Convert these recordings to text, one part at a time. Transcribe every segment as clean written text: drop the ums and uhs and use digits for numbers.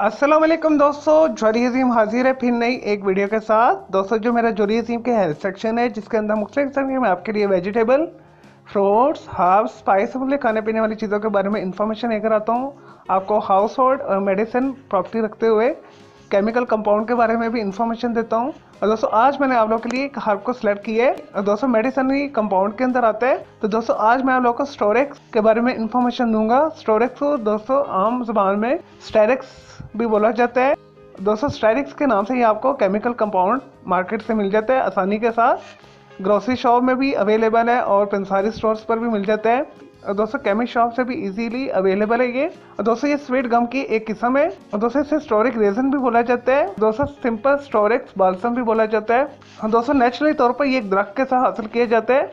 अस्सलाम वालेकुम दोस्तों, जॉली अजीम हाजिर है फिर नई एक वीडियो के साथ। दोस्तों, जो मेरा जॉली अजीम के हेल्थ सेक्शन है जिसके अंदर मुख्तलिफ किस्म के मैं आपके लिए वेजिटेबल, फ्रूट्स, हर्ब्स, स्पाइस वाले खाने पीने वाली चीज़ों के बारे में इंफॉर्मेशन लेकर आता हूँ। आपको हाउस होल्ड और मेडिसिन प्रॉपर्टी रखते हुए केमिकल कंपाउंड के बारे में भी इंफॉर्मेशन देता हूँ। और दोस्तों, आज मैंने आप लोगों के लिए एक हर्ब को सिलेक्ट किया है और दोस्तों मेडिसिन कंपाउंड के अंदर आता है। तो दोस्तों, आज मैं आप लोगों को स्टोरेक्स के बारे में इंफॉर्मेशन दूंगा। स्टोरेक्स को दोस्तों आम जुबान में स्टेरिक्स भी बोला जाता है। दोस्तों, स्टेरिक्स के नाम से ही आपको केमिकल कंपाउंड मार्केट से मिल जाता है आसानी के साथ। ग्रोसरी शॉप में भी अवेलेबल है और पंसारी स्टोर्स पर भी मिल जाता है। और दोस्तों, केमिस्ट शॉप से भी इजीली अवेलेबल है ये। और दोस्तों, ये स्वीट गम की एक किस्म है और दोस्तों इसे स्टोरिक रेजन भी बोला जाता है। दोस्तों, सिंपल स्टोरिक्स बाल्सम भी बोला जाता है। और दोस्तों, नेचुरली तौर पर ये एक दरख्त के साथ हासिल किया जाता है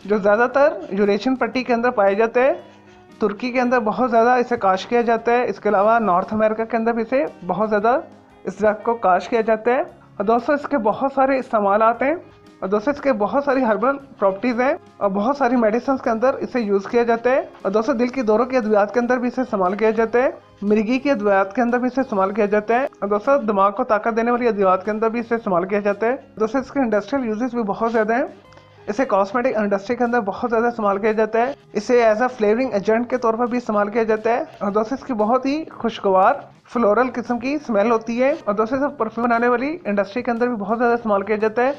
जो ज़्यादातर यूरेशियन पट्टी के अंदर पाए जाते हैं। तुर्की के अंदर बहुत ज़्यादा इसे काश किया जाता है। इसके अलावा नॉर्थ अमेरिका के अंदर भी इसे बहुत ज़्यादा इस दरख्त को काश किया जाता है। और दोस्तों, इसके बहुत सारे इस्तेमाल आते हैं और दोस्तों इसके बहुत सारी हर्बल प्रॉपर्टीज़ हैं और बहुत सारी मेडिसिन के अंदर इसे यूज़ किया जाता है। और दोस्तों, दिल की दौरों के अद्वियात के अंदर भी इसे इस्तेमाल किया जाता है। मिर्गी के अद्वियात के अंदर भी इसे इस्तेमाल किया जाता है। और दोस्तों, दिमाग को ताकत देने वाली अद्वियात के अंदर भी इसे इस्तेमाल किया जाता है। दोस्तों, इसके इंडस्ट्रियल यूजेस भी बहुत ज़्यादा हैं। इसे कॉस्मेटिक इंडस्ट्री के अंदर बहुत ज़्यादा इस्तेमाल किया जाता है। इसे एज अ फ्लेवरिंग एजेंट के तौर पर भी इस्तेमाल किया जाता है। और दोस्तों, इसकी बहुत ही खुशगवार फ्लोरल किस्म की स्मेल होती है। और दोस्तों, इसे परफ्यूम बनाने वाली इंडस्ट्री के अंदर भी बहुत ज़्यादा इस्तेमाल किया जाता है।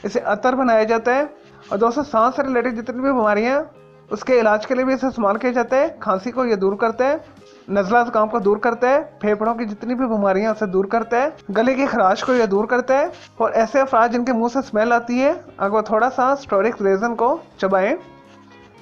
इसे अतर बनाया जाता है। और दोस्तों, सांस से रिलेटेड जितनी भी बीमारियाँ उसके इलाज के लिए भी इसे इस्तेमाल किया जाता है। खांसी को ये दूर करता है, नज़ला ज़ुकाम को दूर करता है, फेफड़ों की जितनी भी बीमारियां उसे दूर करता है, गले की खराश को यह दूर करता है। और ऐसे अफराद जिनके मुंह से स्मेल आती है, अगर वो थोड़ा सा स्टोरिक रेजन को चबाएं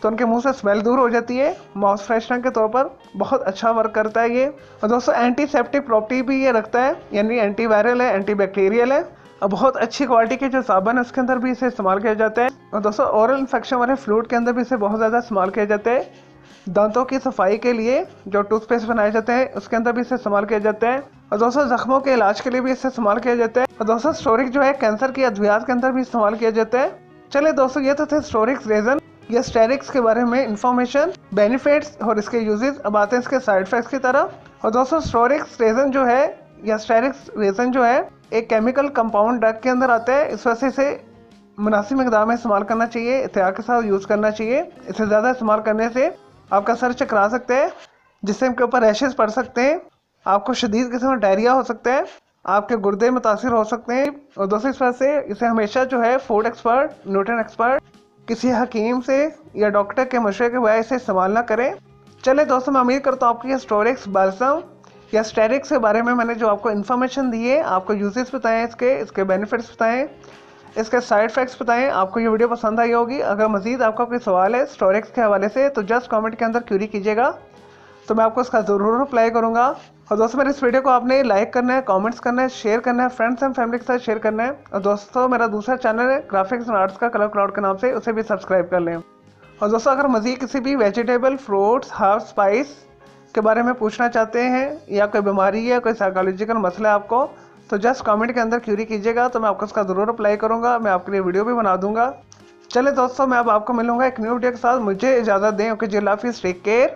तो उनके मुंह से स्मेल दूर हो जाती है। माउथ फ्रेशनर के तौर पर बहुत अच्छा वर्क करता है ये। और दोस्तों, एंटीसेप्टिक प्रॉपर्टी भी ये रखता है, यानी एंटीवायरल है, एंटीबैक्टीरियल है। और बहुत अच्छी क्वालिटी के जो साबुन है उसके अंदर भी इसे इस्तेमाल किया जाता है। और दोस्तों, ओरल इन्फेक्शन वाले फ्लूइड के अंदर भी इसे बहुत ज़्यादा इस्तेमाल किया जाता है। दांतों की सफाई के लिए जो टूथपेस्ट बनाए जाते हैं उसके अंदर भी इसे इस्तेमाल किया जाता है। और दोस्तों, जख्मों के इलाज के लिए भी इसे इस्तेमाल किया जाता है। और दोस्तों, स्टोरिक जो है कैंसर की अद्वियात के अंदर भी इस्तेमाल किया जाता है। चलिए दोस्तों, ये तो थे स्टोरिक्स रेजन या स्टेरिक्स के बारे में इंफॉर्मेशन, बेनिफिट्स और इसके यूजेस। अब आते हैं इसके साइड इफेक्ट्स की तरफ। और दोस्तों, स्टोरिक्स रेजन जो है या स्टेरिक्स रेजन जो है एक केमिकल कंपाउंड ड्रग के अंदर आता है। इस वजह से इसे मुनासिब मिकदार में इस्तेमाल करना चाहिए, एहतियात के साथ यूज़ करना चाहिए। इसे ज़्यादा इस्तेमाल करने से आपका सर चकरा सकते हैं, जिससे इनके ऊपर रैशेस पड़ सकते हैं। आपको शदीद किस्म का डायरिया हो सकता है, आपके गुर्दे मुतासिर हो सकते हैं। और दोस्तों, इस वजह से इसे हमेशा जो है फूड एक्सपर्ट, न्यूट्रिशन एक्सपर्ट, किसी हकीम से या डॉक्टर के मशवरे के बजाय इसे इस्तेमाल ना करें। चले दोस्तों, मैं उम्मीद करता हूँ आपको ये स्टोरिक्स बाल्सम या स्टेरिक्स के बारे में मैंने जो आपको इन्फॉर्मेशन दी है, आपको यूजेस बताएं, इसके बेनिफिट्स बताएं, इसके साइड इफेक्ट्स बताएं, आपको ये वीडियो पसंद आई होगी। अगर मजीद आपका कोई सवाल है स्टोरिक्स के हवाले से तो जस्ट कमेंट के अंदर क्यूरी कीजिएगा, तो मैं आपको उसका ज़रूर रिप्लाई करूँगा। और दोस्तों, मेरे इस वीडियो को आपने लाइक करना है, कमेंट्स करना है, शेयर करना है, फ्रेंड्स एंड फैमिली के साथ शेयर करना है। और दोस्तों, मेरा दूसरा चैनल है ग्राफिक्स एंड आर्ट्स का कलर क्लाउड के नाम से, उसे भी सब्सक्राइब कर लें। और दोस्तों, अगर मजीद किसी भी वेजिटेबल, फ्रूट्स, हर्ब्स, स्पाइस के बारे में पूछना चाहते हैं या कोई बीमारी है, कोई साइकोलॉजिकल मसला है आपको, तो जस्ट कमेंट के अंदर क्यूरी कीजिएगा, तो मैं आपको उसका ज़रूर अप्लाई करूँगा। मैं आपके लिए वीडियो भी बना दूंगा। चले दोस्तों, मैं अब आपको मिलूंगा एक न्यू वीडियो के साथ। मुझे इजाज़त दें। ओके जी, अल्लाह हाफिज़, टेक केयर।